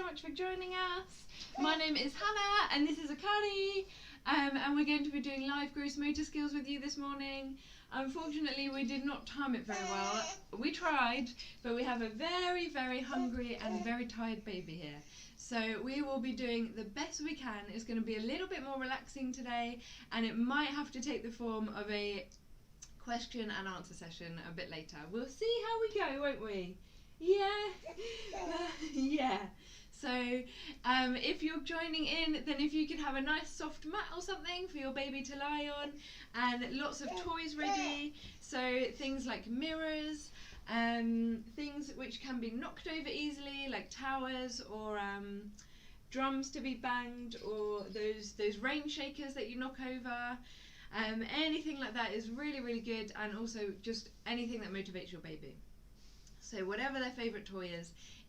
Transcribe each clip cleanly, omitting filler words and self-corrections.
much for joining us. My name is Hannah and this is Akari, and we're going to be doing live gross motor skills with you this morning. Unfortunately, we did not time it very well. We tried, but we have a very, very hungry and very tired baby here. So we will be doing the best we can. It's going to be a little bit more relaxing today, and it might have to take the form of a question and answer session a bit later. We'll see how we go, won't we? Yeah. Yeah. So if you're joining in, then if you can have a nice soft mat or something for your baby to lie on, and lots of toys ready, so things like mirrors, things which can be knocked over easily, like towers or drums to be banged, or those rain shakers that you knock over. Anything like that is really, really good, and also just anything that motivates your baby. So whatever their favourite toy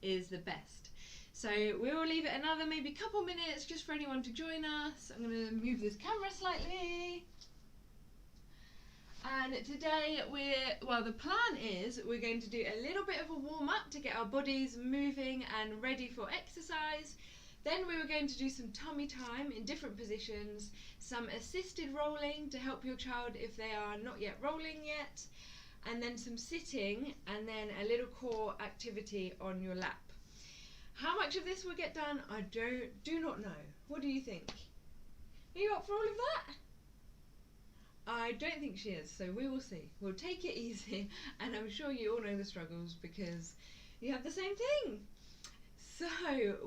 is the best. So we will leave it another maybe couple minutes just for anyone to join us. I'm going to move this camera slightly. And today the plan is we're going to do a little bit of a warm up to get our bodies moving and ready for exercise. Then we were going to do some tummy time in different positions, some assisted rolling to help your child if they are not yet rolling yet, and then some sitting, and then a little core activity on your lap. How much of this will get done, I do not know. What do you think? Are you up for all of that? I don't think she is, so we will see. We'll take it easy, and I'm sure you all know the struggles because you have the same thing. So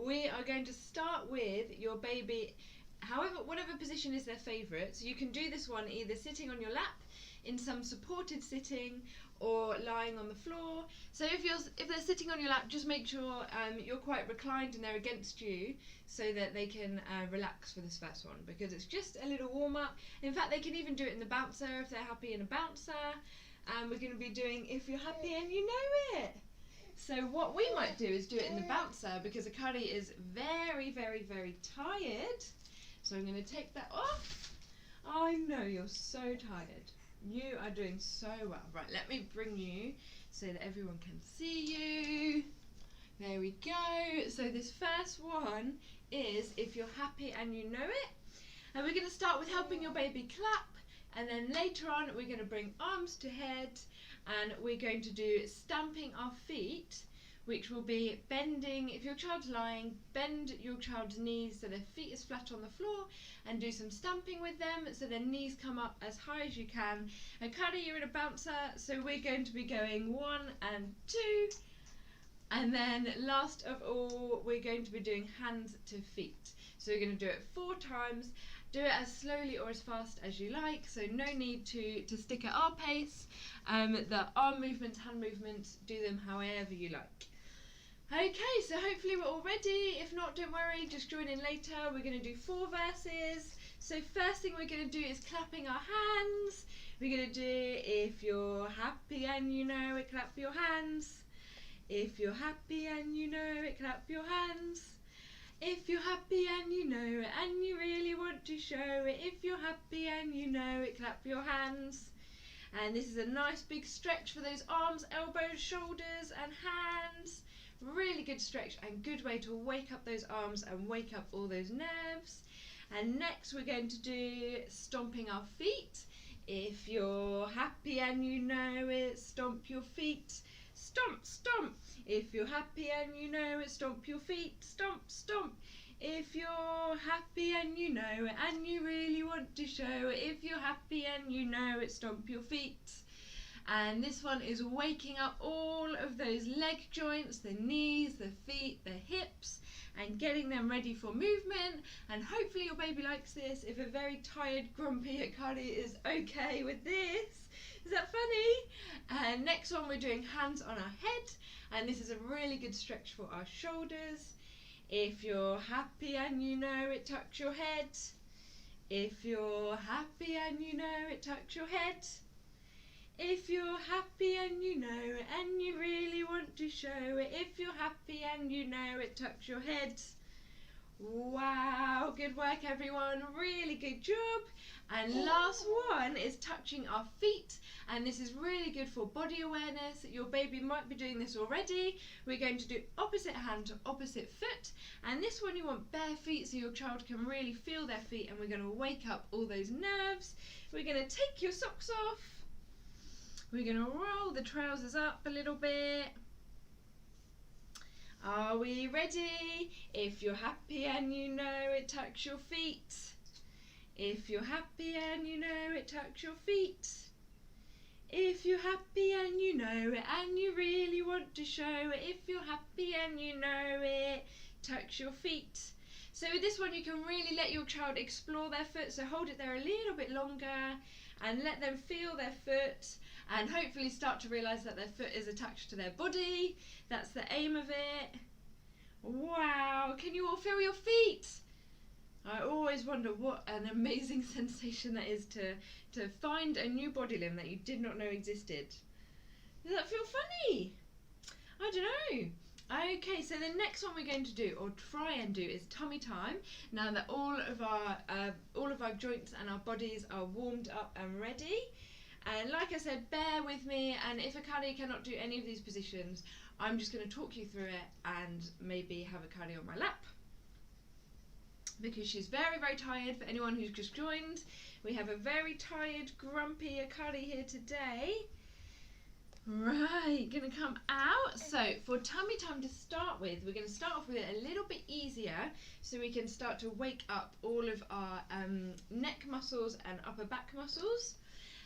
we are going to start with your baby, whatever position is their favourite. So you can do this one either sitting on your lap in some supported sitting or lying on the floor. So if they're sitting on your lap, just make sure you're quite reclined and they're against you so that they can relax for this first one, because it's just a little warm up. In fact, they can even do it in the bouncer if they're happy in a bouncer. And we're going to be doing If You're Happy and You Know It. So what we might do is do it in the bouncer, because Akari is very, very, very tired. So I'm going to take that off. I know you're so tired. You are doing so well. Right, let me bring you so that everyone can see you. There we go. So this first one is If You're Happy and You Know It. And we're going to start with helping your baby clap. And then later on we're going to bring arms to head. And we're going to do stamping our feet, which will be bending. If your child's lying, bend your child's knees so their feet is flat on the floor, and do some stamping with them so their knees come up as high as you can. And Kari, you're in a bouncer, so we're going to be going 1 and 2. And then last of all, we're going to be doing hands to feet. So we're going to do it 4 times. Do it as slowly or as fast as you like, so no need to stick at our pace. The arm movements, hand movements, do them however you like. Okay, so hopefully we're all ready. If not, don't worry, just join in later. We're going to do 4 verses. So first thing we're going to do is clapping our hands. We're going to do If You're Happy and You Know It, clap your hands. If you're happy and you know it, clap your hands. If you're happy and you know it, and you really want to show it, if you're happy and you know it, clap your hands. And this is a nice big stretch for those arms, elbows, shoulders and hands. Really good stretch and good way to wake up those arms and wake up all those nerves. And next we're going to do stomping our feet. If you're happy and you know it, stomp your feet. Stomp, stomp. If you're happy and you know it, stomp your feet. Stomp, stomp. If you're happy and you know it, and you really want to show it, if you're happy and you know it, stomp your feet. And this one is waking up all of those leg joints, the knees, the feet, the hips, and getting them ready for movement. And hopefully your baby likes this. If a very tired, grumpy Akari is okay with this. Is that funny? And next one, we're doing hands on our head, and this is a really good stretch for our shoulders. If you're happy and you know it, tuck your head. If you're happy and you know it, tuck your head. If you're happy and you know it, and you really want to show it, if you're happy and you know it, tuck your head. Wow, good work everyone, really good job. And last one is touching our feet, and this is really good for body awareness. Your baby might be doing this already. We're going to do opposite hand to opposite foot, and this one you want bare feet so your child can really feel their feet, and we're going to wake up all those nerves. We're going to take your socks off. We're going to roll the trousers up a little bit. Are we ready? If you're happy and you know it, touch your feet. If you're happy and you know it, touch your feet. If you're happy and you know it and you really want to show it, if you're happy and you know it, touch your feet. So with this one you can really let your child explore their foot, so hold it there a little bit longer and let them feel their foot, and hopefully start to realise that their foot is attached to their body. That's the aim of it. Wow, can you all feel your feet? I always wonder what an amazing sensation that is to find a new body limb that you did not know existed. Does that feel funny? I don't know. Okay, so the next one we're going to do, or try and do, is tummy time. Now that all of our joints and our bodies are warmed up and ready. And like I said, bear with me, and if Akani cannot do any of these positions, I'm just going to talk you through it and maybe have Akani on my lap, because she's very, very tired. For anyone who's just joined, we have a very tired, grumpy Akani here today. Right, gonna come out. So for tummy time to start with, we're gonna start off with it a little bit easier so we can start to wake up all of our neck muscles and upper back muscles.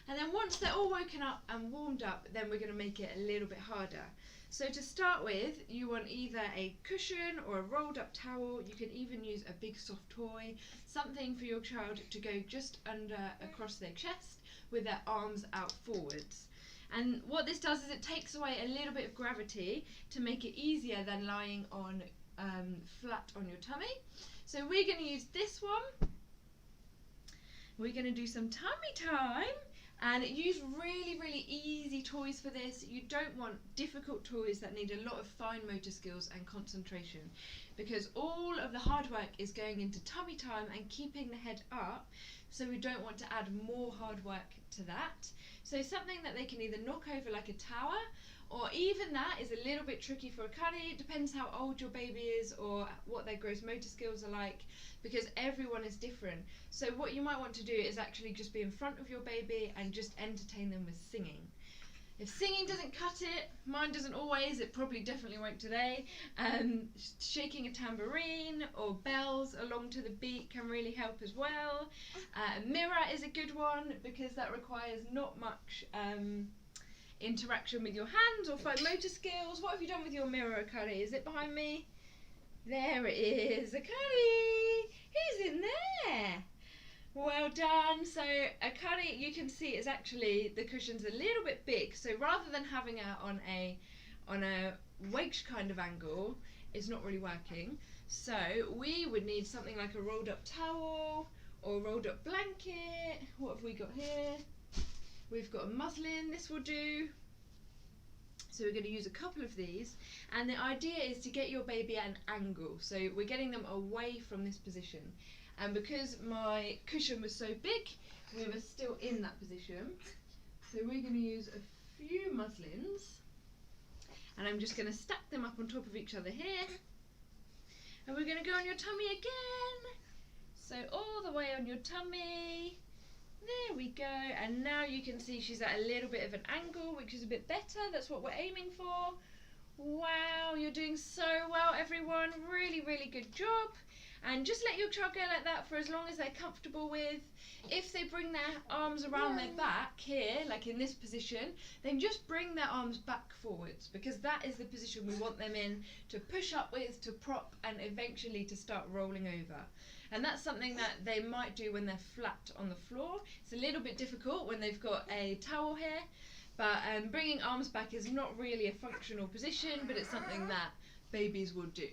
And then once they're all woken up and warmed up, then we're gonna make it a little bit harder. So to start with, you want either a cushion or a rolled up towel. You can even use a big soft toy, something for your child to go just under across their chest with their arms out forwards. And what this does is it takes away a little bit of gravity to make it easier than lying on flat on your tummy. So we're going to use this one. We're going to do some tummy time, and use really, really easy toys for this. You don't want difficult toys that need a lot of fine motor skills and concentration, because all of the hard work is going into tummy time and keeping the head up, so we don't want to add more hard work to that. So something that they can either knock over like a tower, or even that is a little bit tricky for Akani. It depends how old your baby is or what their gross motor skills are like, because everyone is different. So what you might want to do is actually just be in front of your baby and just entertain them with singing. If singing doesn't cut it, mine doesn't always, it probably definitely won't today, shaking a tambourine or bells along to the beat can really help as well. Mirror is a good one because that requires not much interaction with your hands or fine motor skills. What have you done with your mirror, Akani? Is it behind me? There it is, Akani! He's in there! Well done. So Akani, you can see, is actually the cushion's a little bit big, so rather than having her on a wedge kind of angle, it's not really working. So we would need something like a rolled up towel or a rolled up blanket. What have we got here? We've got a muslin, this will do. So we're going to use a couple of these, and the idea is to get your baby at an angle, so we're getting them away from this position. And because my cushion was so big, we were still in that position. So we're going to use a few muslins, and I'm just going to stack them up on top of each other here. And we're going to go on your tummy again. So all the way on your tummy. There we go. And now you can see she's at a little bit of an angle, which is a bit better. That's what we're aiming for. Wow, you're doing so well, everyone. Really, really good job. And just let your child go like that for as long as they're comfortable with. If they bring their arms around their back here, like in this position, then just bring their arms back forwards, because that is the position we want them in to push up with, to prop, and eventually to start rolling over. And that's something that they might do when they're flat on the floor. It's a little bit difficult when they've got a towel here, but bringing arms back is not really a functional position, but it's something that babies will do.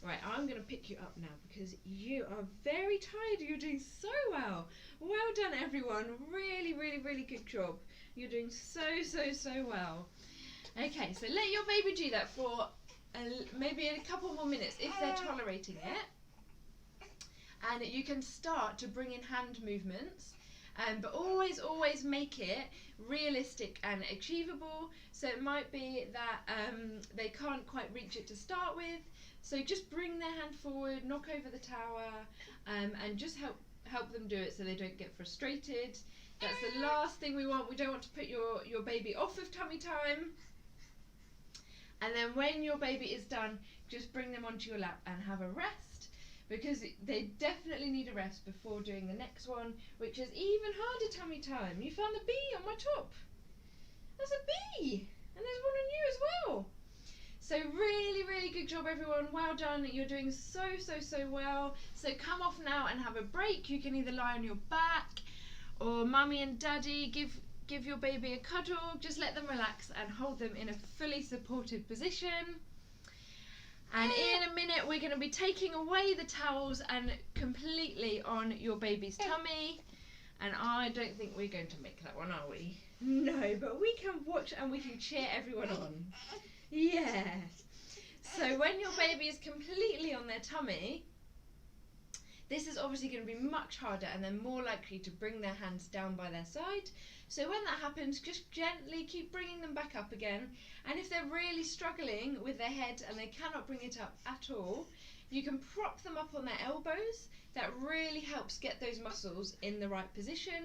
Right, I'm going to pick you up now because you are very tired. You're doing so well. Well done, everyone. Really, really, really good job. You're doing so well. Okay, so let your baby do that for maybe a couple more minutes if they're tolerating it. and you can start to bring in hand movements, but always make it realistic and achievable. So it might be that they can't quite reach it to start with, so just bring their hand forward, knock over the tower, and just help them do it so they don't get frustrated. That's the last thing we want. We don't want to put your baby off of tummy time. And then when your baby is done, just bring them onto your lap and have a rest, because they definitely need a rest before doing the next one, which is even harder tummy time. You found the bee on my top. There's a bee, and there's one on you as well. So really good job, everyone. Well done. You're doing so well. So come off now and have a break. You can either lie on your back, or mummy and daddy give your baby a cuddle. Just let them relax and hold them in a fully supported position. And in a minute we're going to be taking away the towels and completely on your baby's tummy. And I don't think we're going to make that one, are we? No, but we can watch and we can cheer everyone on. Yeah. So when your baby is completely on their tummy, this is obviously going to be much harder, and they're more likely to bring their hands down by their side. So when that happens, just gently keep bringing them back up again. And if they're really struggling with their head and they cannot bring it up at all, you can prop them up on their elbows. That really helps get those muscles in the right position.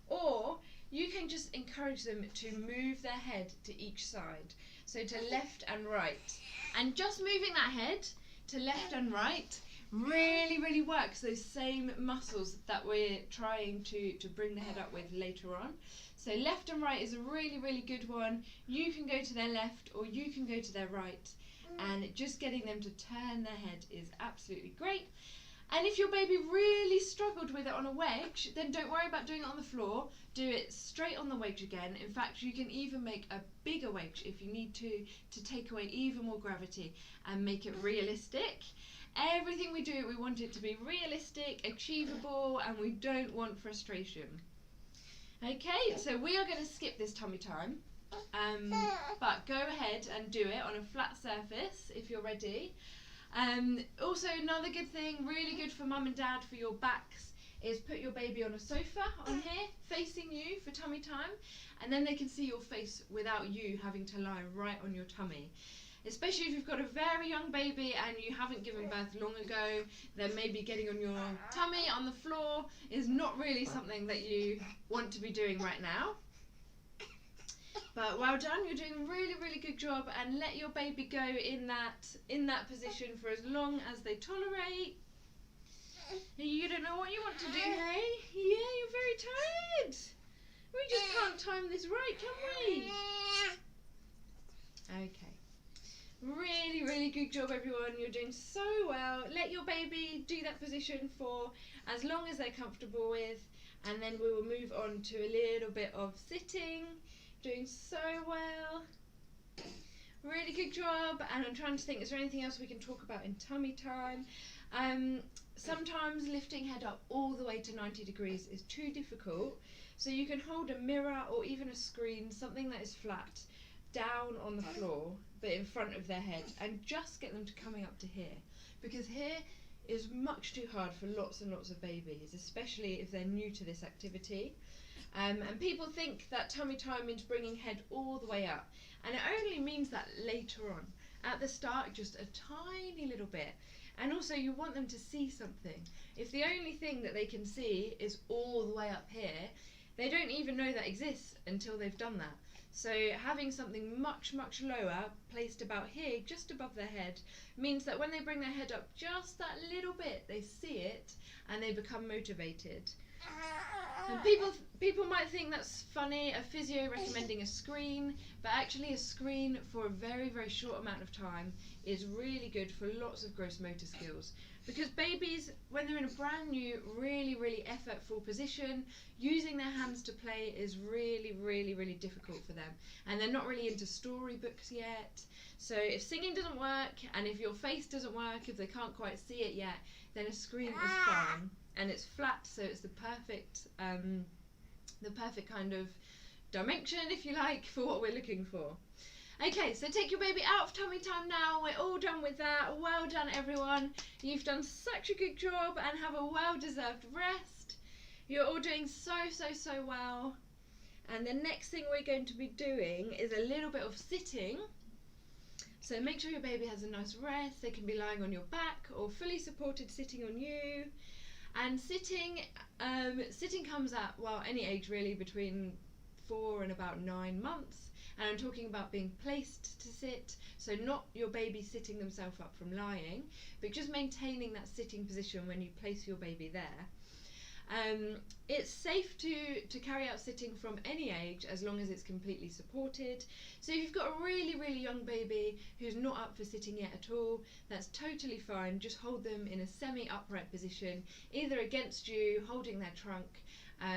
Or you can just encourage them to move their head to each side, so to left and right. And just moving that head to left and right really works those same muscles that we're trying to bring the head up with later on. So left and right is a really good one. You can go to their left or you can go to their right, and just getting them to turn their head is absolutely great. And if your baby really struggled with it on a wedge, then don't worry about doing it on the floor. Do it straight on the wedge again. In fact, you can even make a bigger wedge if you need to take away even more gravity and make it realistic. Everything we do, we want it to be realistic, achievable, and we don't want frustration. Okay, so we are going to skip this tummy time, but go ahead and do it on a flat surface if you're ready. Also, another good thing, really good for mum and dad, for your backs, is put your baby on a sofa on here, facing you for tummy time, and then they can see your face without you having to lie right on your tummy. Especially if you've got a very young baby and you haven't given birth long ago, then maybe getting on your tummy on the floor is not really something that you want to be doing right now. But well done, you're doing a really good job, and let your baby go in that position for as long as they tolerate. You don't know what you want to do, hey? Yeah, you're very tired. We just can't time this right, can we? Okay. Really good job, everyone. You're doing so well. Let your baby do that position for as long as they're comfortable with, and then we will move on to a little bit of sitting. Doing so well. Really good job. And I'm trying to think, is there anything else we can talk about in tummy time? Sometimes lifting head up all the way to 90 degrees is too difficult, so you can hold a mirror or even a screen, something that is flat, down on the floor but in front of their head, and just get them to coming up to here, because here is much too hard for lots and lots of babies, especially if they're new to this activity. And people think that tummy time means bringing head all the way up, and it only means that later on. At the start, just a tiny little bit. And also, you want them to see something. If the only thing that they can see is all the way up here, they don't even know that exists until they've done that. So having something much lower, placed about here, just above their head, means that when they bring their head up just that little bit, they see it and they become motivated. And people might think that's funny, a physio recommending a screen, but actually a screen for a very short amount of time is really good for lots of gross motor skills. Because babies, when they're in a brand new, really effortful position, using their hands to play is really difficult for them. And they're not really into storybooks yet. So if singing doesn't work, and if your face doesn't work, if they can't quite see it yet, then a screen is fine. And it's flat, so it's the perfect kind of dimension, if you like, for what we're looking for. Okay, so take your baby out of tummy time now. We're all done with that. Well done, everyone. You've done such a good job and have a well-deserved rest. You're all doing so well. And the next thing we're going to be doing is a little bit of sitting. So make sure your baby has a nice rest. They can be lying on your back or fully supported sitting on you. And sitting comes at, well, any age really, between 4 and about 9 months. And I'm talking about being placed to sit, so not your baby sitting themselves up from lying, but just maintaining that sitting position when you place your baby there. It's safe to carry out sitting from any age as long as it's completely supported. So if you've got a really young baby who's not up for sitting yet at all, that's totally fine. Just hold them in a semi-upright position, either against you, holding their trunk.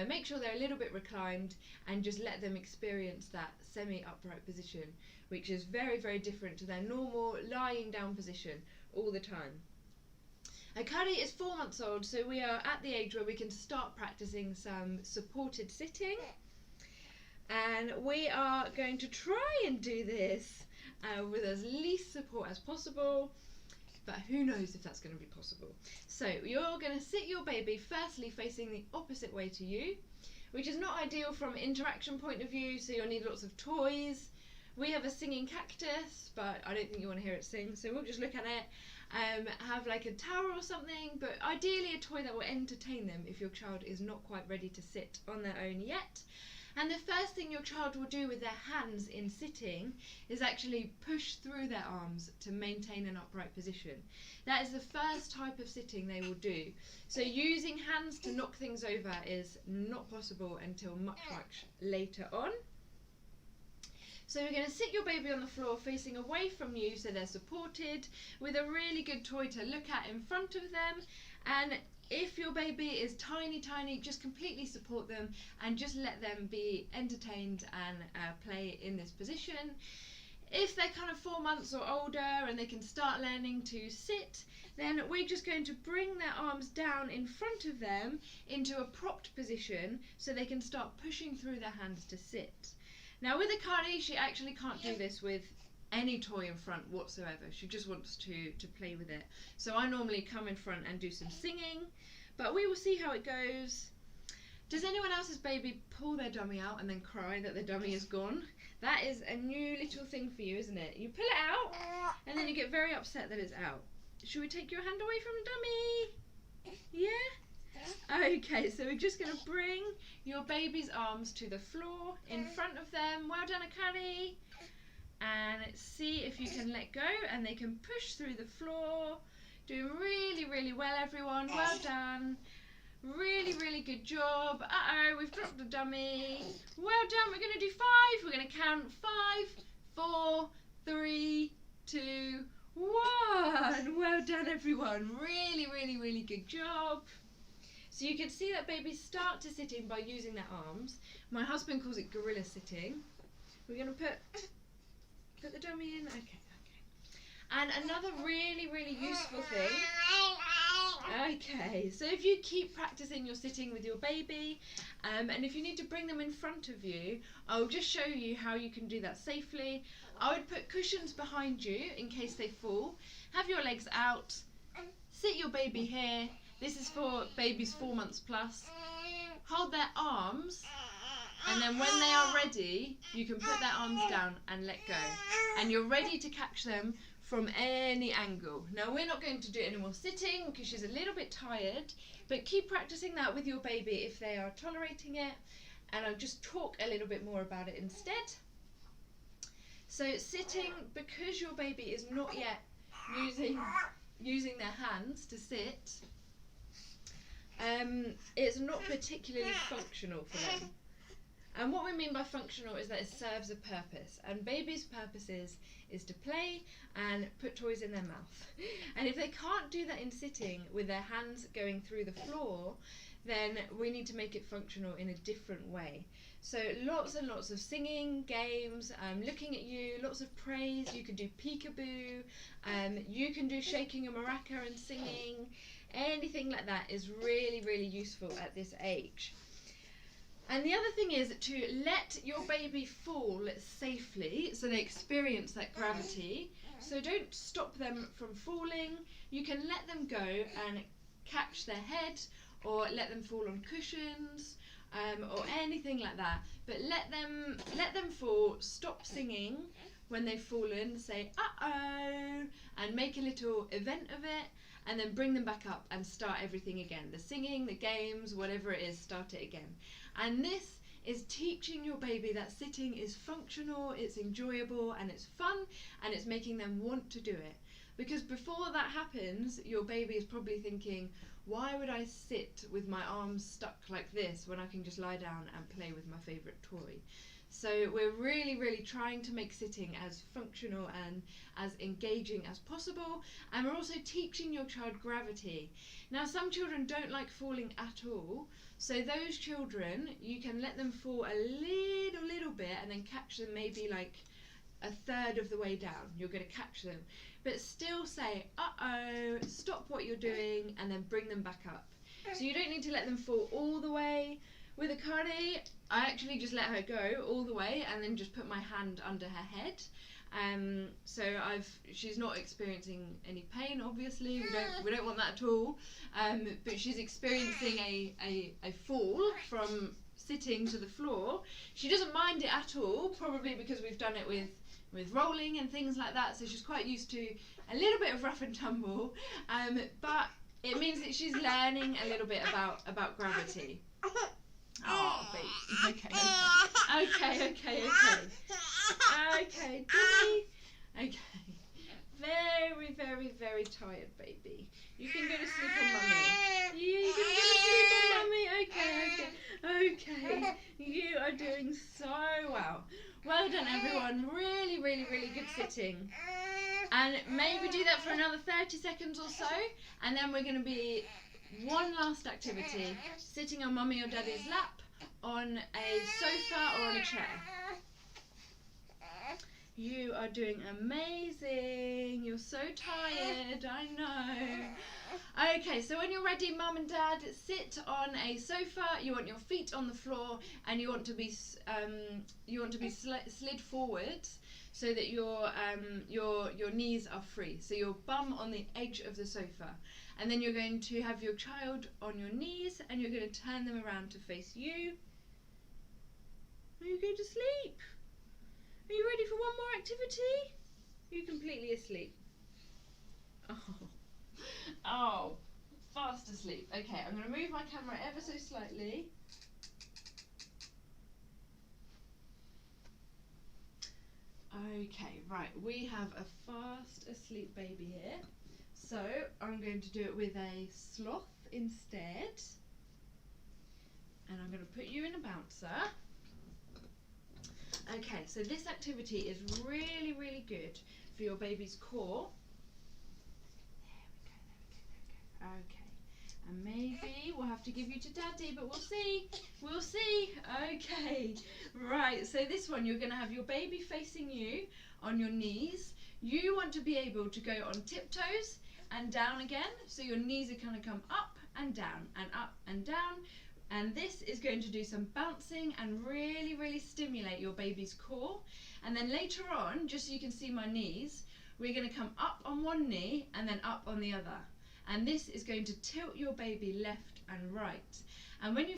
Make sure they're a little bit reclined and just let them experience that semi-upright position, which is very different to their normal lying down position all the time. Akari is 4 months old, so we are at the age where we can start practicing some supported sitting. And we are going to try and do this with as least support as possible, but who knows if that's going to be possible. So you're going to sit your baby firstly facing the opposite way to you, which is not ideal from an interaction point of view, so you'll need lots of toys. We have a singing cactus, but I don't think you want to hear it sing, so we'll just look at it. Have like a tower or something, but ideally a toy that will entertain them if your child is not quite ready to sit on their own yet. And the first thing your child will do with their hands in sitting is actually push through their arms to maintain an upright position. That is the first type of sitting they will do. So using hands to knock things over is not possible until much later on. So we're going to sit your baby on the floor facing away from you so they're supported, with a really good toy to look at in front of them. And if your baby is tiny, just completely support them and just let them be entertained and play in this position. If they're kind of 4 months or older and they can start learning to sit, then we're just going to bring their arms down in front of them into a propped position so they can start pushing through their hands to sit. Now with Akari, she actually can't do this with any toy in front whatsoever. She just wants to play with it. So I normally come in front and do some singing, but we will see how it goes. Does anyone else's baby pull their dummy out and then cry that the dummy is gone? That is a new little thing for you, isn't it? You pull it out and then you get very upset that it's out. Should we take your hand away from the dummy? Yeah? Okay, so we're just going to bring your baby's arms to the floor in front of them. Well done, Akari. And see if you can let go and they can push through the floor. Doing really well, everyone. Well done. Really good job. We've dropped the dummy. Well done. We're going to do 5. We're going to count 5, 4, 3, 2, 1. Well done, everyone. Really good job. So you can see that babies start to sitting by using their arms. My husband calls it gorilla sitting. We're going to put the dummy in. Okay. And another really useful thing. Okay, so if you keep practicing your sitting with your baby, and if you need to bring them in front of you, I'll just show you how you can do that safely. I would put cushions behind you in case they fall. Have your legs out. Sit your baby here. This is for babies 4 months plus. Hold their arms, and then when they are ready, you can put their arms down and let go. And you're ready to catch them from any angle. Now we're not going to do any more sitting because she's a little bit tired, but keep practicing that with your baby if they are tolerating it, and I'll just talk a little bit more about it instead. So sitting, because your baby is not yet using their hands to sit, it's not particularly functional for them. And what we mean by functional is that it serves a purpose, and babies' purposes is to play and put toys in their mouth. And if they can't do that in sitting with their hands going through the floor, then we need to make it functional in a different way. So lots and lots of singing, games, looking at you, lots of praise. You can do peekaboo, you can do shaking a maraca and singing. Anything like that is really useful at this age. And the other thing is to let your baby fall safely so they experience that gravity. So don't stop them from falling. You can let them go and catch their head or let them fall on cushions or anything like that. But let them fall, stop singing when they've fallen, say uh-oh and make a little event of it, and then bring them back up and start everything again. The singing, the games, whatever it is, start it again. And this is teaching your baby that sitting is functional, it's enjoyable and it's fun and it's making them want to do it. Because before that happens, your baby is probably thinking, why would I sit with my arms stuck like this when I can just lie down and play with my favourite toy? So we're really, really trying to make sitting as functional and as engaging as possible. And we're also teaching your child gravity. Now, some children don't like falling at all. So those children, you can let them fall a little bit and then catch them maybe like a third of the way down. You're going to catch them. But still say, uh-oh, stop what you're doing, and then bring them back up. So you don't need to let them fall all the way. With Akane, I actually just let her go all the way and then just put my hand under her head. So she's not experiencing any pain, obviously. We don't want that at all. But she's experiencing a fall from sitting to the floor. She doesn't mind it at all, probably because we've done it with rolling and things like that. So she's quite used to a little bit of rough and tumble. But it means that she's learning a little bit about gravity. Oh, baby. Okay. Dummy. Okay. Very, very, very tired, baby. You can go to sleep on mummy. You can go to sleep on mummy. Okay. You are doing so well. Well done, everyone. Really, really, really good sitting. And maybe do that for another 30 seconds or so, and then we're going to be one last activity, sitting on mummy or daddy's lap, on a sofa or on a chair. You are doing amazing. You're so tired, I know. Okay, so when you're ready, mum and dad, sit on a sofa. You want your feet on the floor, and you want to be slid forward so that your knees are free. So your bum on the edge of the sofa. And then you're going to have your child on your knees and you're going to turn them around to face you. Are you going to sleep? Are you ready for one more activity? Are you completely asleep? Oh, fast asleep. Okay, I'm going to move my camera ever so slightly. Okay, right, we have a fast asleep baby here. So I'm going to do it with a sloth instead. And I'm going to put you in a bouncer. Okay, so this activity is really, really good for your baby's core. There we go. Okay. And maybe we'll have to give you to daddy, but we'll see. We'll see. Okay. Right, so this one, you're going to have your baby facing you on your knees. You want to be able to go on tiptoes and down again. So your knees are going to come up and down and up and down. And this is going to do some bouncing and really, really stimulate your baby's core. And then later on, just so you can see my knees, we're going to come up on one knee and then up on the other. And this is going to tilt your baby left and right. And when you